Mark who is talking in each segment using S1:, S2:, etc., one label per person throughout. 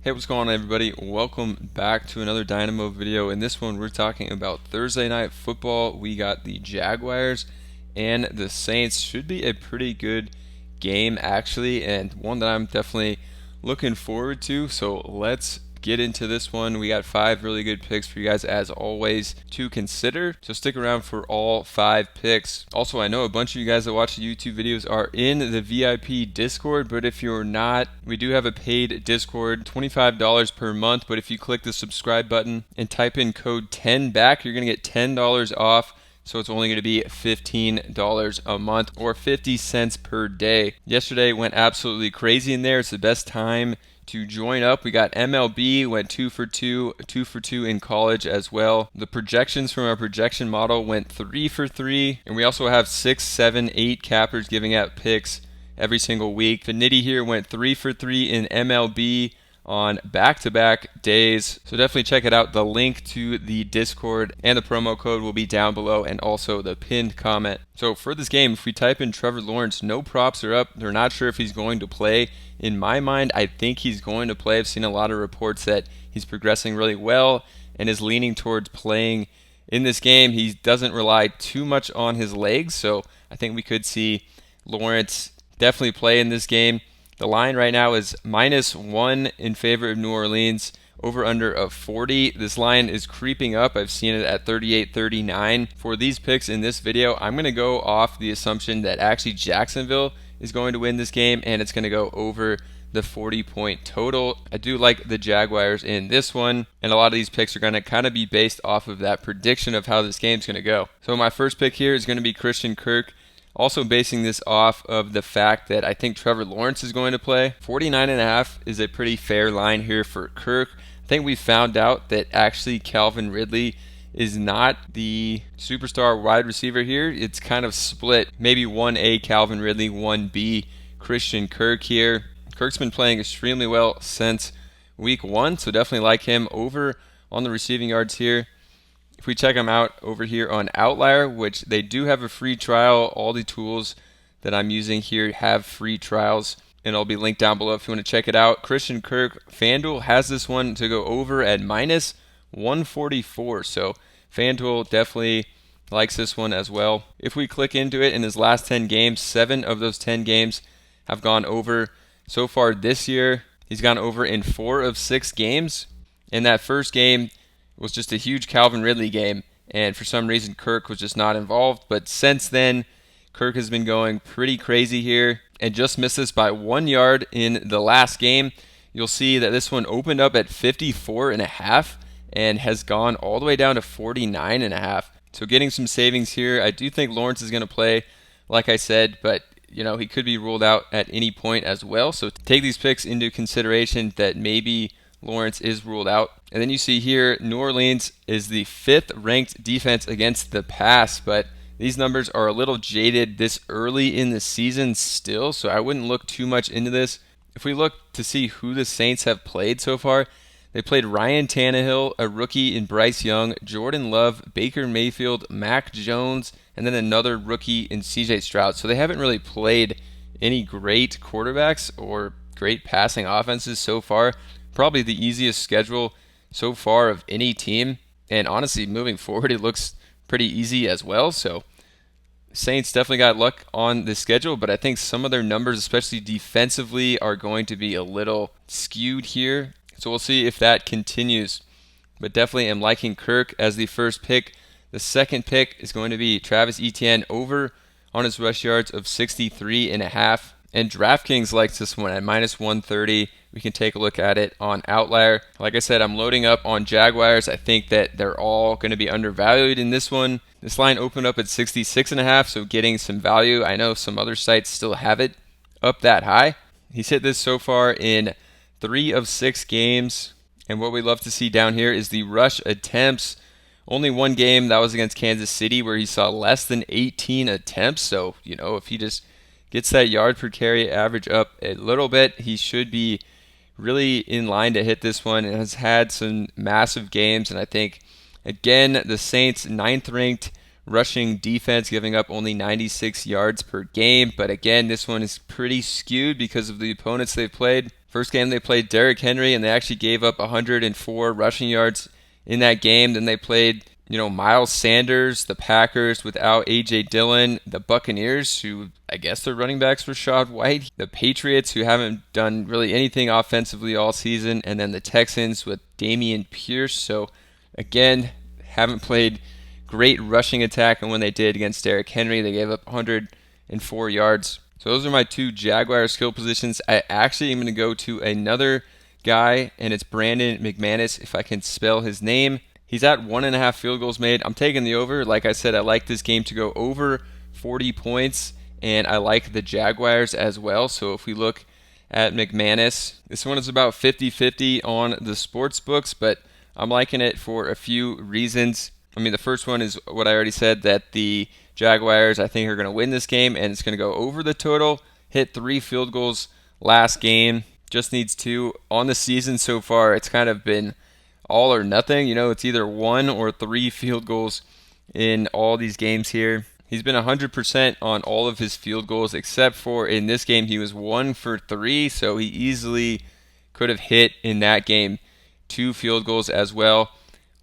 S1: Hey, what's going on, everybody? Welcome back to another Dynamo video. In this one, we're talking about Thursday night football. We got the Jaguars and the Saints. Should be a pretty good game, actually, and one that I'm definitely looking forward to. So let's get into this one. We got 5 really good picks for you guys, as always, to consider. So stick around for all 5 picks. Also, I know a bunch of you guys that watch the YouTube videos are in the VIP Discord, but if you're not, we do have a paid Discord, $25 per month. But if you click the subscribe button and type in code 10BACK, you're going to get $10 off. So it's only going to be $15 a month or 50 cents per day. Yesterday went absolutely crazy in there. It's the best time to join up. We got MLB, went 2 for 2, 2 for 2 in college as well. The projections from our projection model went 3 for 3, and we also have 6, 7, 8 cappers giving out picks every single week. The Nitty here went 3 for 3 in MLB on back-to-back days. So definitely check it out. The link to the Discord and the promo code will be down below, and also the pinned comment. So for this game, if we type in Trevor Lawrence, no props are up. They're not sure if he's going to play. In my mind, I think he's going to play. I've seen a lot of reports that he's progressing really well and is leaning towards playing in this game. He doesn't rely too much on his legs, so I think we could see Lawrence definitely play in this game. The line right now is -1 in favor of New Orleans, over under of 40. This line is creeping up. I've seen it at 38-39. For these picks in this video, I'm going to go off the assumption that actually Jacksonville is going to win this game, and it's going to go over the 40-point total. I do like the Jaguars in this one, and a lot of these picks are going to kind of be based off of that prediction of how this game's going to go. So my first pick here is going to be Christian Kirk. Also basing this off of the fact that I think Trevor Lawrence is going to play. 49.5 is a pretty fair line here for Kirk. I think we found out that actually Calvin Ridley is not the superstar wide receiver here. It's kind of split. Maybe 1A Calvin Ridley, 1B Christian Kirk here. Kirk's been playing extremely well since week 1, so definitely like him over on the receiving yards here. If we check them out over here on Outlier, which they do have a free trial, all the tools that I'm using here have free trials, and I'll be linked down below if you want to check it out. Christian Kirk, FanDuel has this one to go over at -144, so FanDuel definitely likes this one as well. If we click into it, in his last 10 games, 7 of those 10 games have gone over. So far this year, he's gone over in 4 of 6 games. In that first game, was just a huge Calvin Ridley game, and for some reason Kirk was just not involved. But since then, Kirk has been going pretty crazy here and just missed this by 1 yard in the last game. You'll see that this one opened up at 54.5 and has gone all the way down to 49.5. So getting some savings here. I do think Lawrence is going to play, like I said, but he could be ruled out at any point as well. So take these picks into consideration that maybe Lawrence is ruled out. And then you see here, New Orleans is the 5th ranked defense against the pass, but these numbers are a little jaded this early in the season still, so I wouldn't look too much into this. If we look to see who the Saints have played so far, they played Ryan Tannehill, a rookie in Bryce Young, Jordan Love, Baker Mayfield, Mac Jones, and then another rookie in CJ Stroud. So they haven't really played any great quarterbacks or great passing offenses so far. Probably the easiest schedule so far of any team, and honestly, moving forward, it looks pretty easy as well. So Saints definitely got luck on the schedule, but I think some of their numbers, especially defensively, are going to be a little skewed here. So we'll see if that continues. But definitely am liking Kirk as the first pick. The second pick is going to be Travis Etienne over on his rush yards of 63.5. And DraftKings likes this one at -130. We can take a look at it on Outlier. Like I said, I'm loading up on Jaguars. I think that they're all going to be undervalued in this one. This line opened up at 66.5, so getting some value. I know some other sites still have it up that high. He's hit this so far in 3 of 6 games. And what we love to see down here is the rush attempts. Only one game, that was against Kansas City, where he saw less than 18 attempts. So, if he just gets that yard per carry average up a little bit, he should be really in line to hit this one, and has had some massive games. And I think, again, the Saints 9th ranked rushing defense, giving up only 96 yards per game. But again, this one is pretty skewed because of the opponents they've played. First game they played Derrick Henry, and they actually gave up 104 rushing yards in that game. Then they played, Miles Sanders, the Packers without A.J. Dillon, the Buccaneers, who I guess their running backs Rashad White, the Patriots, who haven't done really anything offensively all season, and then the Texans with Dameon Pierce. So again, haven't played great rushing attack, and when they did against Derrick Henry, they gave up 104 yards. So those are my two Jaguar skill positions. I actually am going to go to another guy, and it's Brandon McManus, if I can spell his name. He's at 1.5 field goals made. I'm taking the over. Like I said, I like this game to go over 40 points, and I like the Jaguars as well. So if we look at McManus, this one is about 50-50 on the sports books, but I'm liking it for a few reasons. I mean, the first one is what I already said, that the Jaguars, I think, are going to win this game, and it's going to go over the total. Hit 3 field goals last game. Just needs 2. On the season so far, it's kind of been all or nothing. It's either 1 or 3 field goals in all these games here. He's been 100% on all of his field goals, except for in this game, he was 1 for 3, so he easily could have hit in that game 2 field goals as well.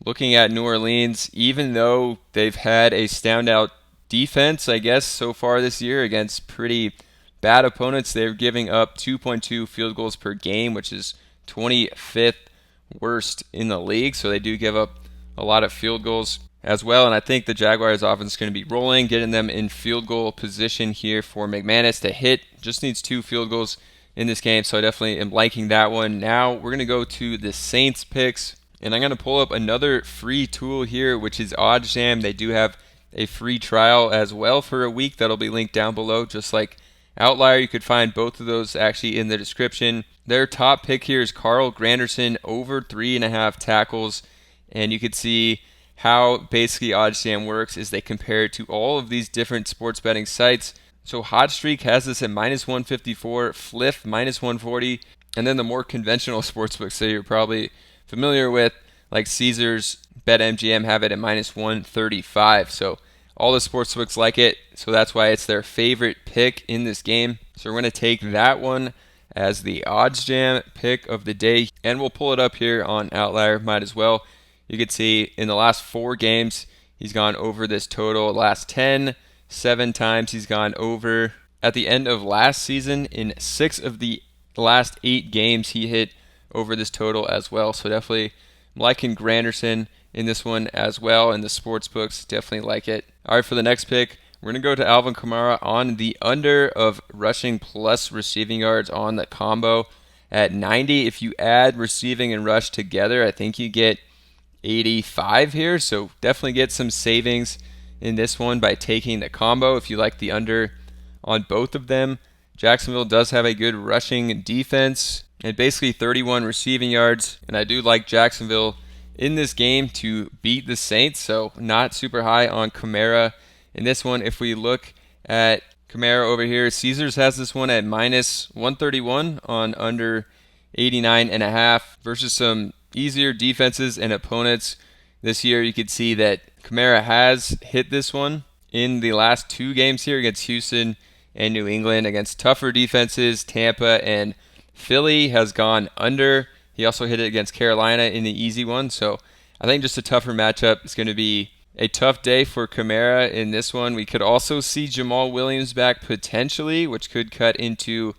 S1: Looking at New Orleans, even though they've had a standout defense, I guess, so far this year against pretty bad opponents, they're giving up 2.2 field goals per game, which is 25th worst in the league. So they do give up a lot of field goals as well. And I think the Jaguars offense is going to be rolling, getting them in field goal position here for McManus to hit. Just needs 2 field goals in this game, so I definitely am liking that one. Now we're going to go to the Saints picks, and I'm going to pull up another free tool here, which is OddsJam. They do have a free trial as well for a week that'll be linked down below, just like Outlier. You could find both of those actually in the description. Their top pick here is Carl Granderson, over 3.5 tackles, and you could see how basically OddsJam works is they compare it to all of these different sports betting sites. So Hot Streak has this at -154, Fliff -140, and then the more conventional sportsbooks that you're probably familiar with, like Caesars, BetMGM, have it at -135. So all the sportsbooks like it, so that's why it's their favorite pick in this game. So we're going to take that one as the OddsJam pick of the day, and we'll pull it up here on Outlier, might as well. You can see in the last 4 games, he's gone over this total. Last 10, 7 times he's gone over. At the end of last season, in 6 of the last 8 games, he hit over this total as well. So definitely liking Granderson in this one as well, and the sports books definitely like it. All right, for the next pick, we're going to go to Alvin Kamara on the under of rushing plus receiving yards on the combo at 90. If you add receiving and rush together, I think you get 85 here, so definitely get some savings in this one by taking the combo if you like the under on both of them. Jacksonville does have a good rushing defense and basically 31 receiving yards, and I do like Jacksonville in this game to beat the Saints, so not super high on Kamara in this one. If we look at Kamara over here, Caesars has this one at -131 on under 89.5 versus some easier defenses and opponents this year. You could see that Kamara has hit this one in the last 2 games here against Houston and New England. Against tougher defenses, Tampa and Philly, has gone under. He also hit it against Carolina in the easy one. So I think just a tougher matchup. It's going to be a tough day for Kamara in this one. We could also see Jamal Williams back potentially, which could cut into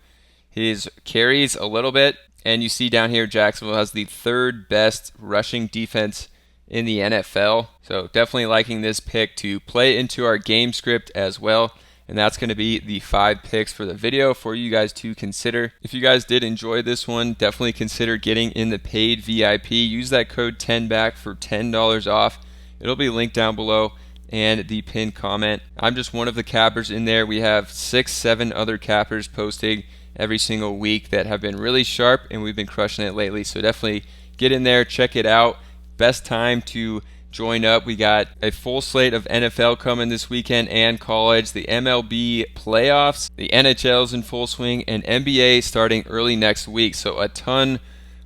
S1: his carries a little bit. And you see down here, Jacksonville has the 3rd best rushing defense in the NFL. So definitely liking this pick to play into our game script as well. And that's going to be the 5 picks for the video for you guys to consider. If you guys did enjoy this one, definitely consider getting in the paid VIP. Use that code 10BACK for $10 off. It'll be linked down below and the pinned comment. I'm just one of the cappers in there. We have 6-7 other cappers posting every single week that have been really sharp, and we've been crushing it lately. So definitely get in there, check it out. Best time to join up. We got a full slate of NFL coming this weekend and college, the MLB playoffs, the NHL's in full swing, and NBA starting early next week. So a ton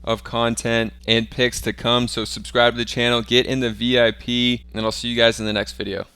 S1: of content and picks to come. So subscribe to the channel, get in the VIP, and I'll see you guys in the next video.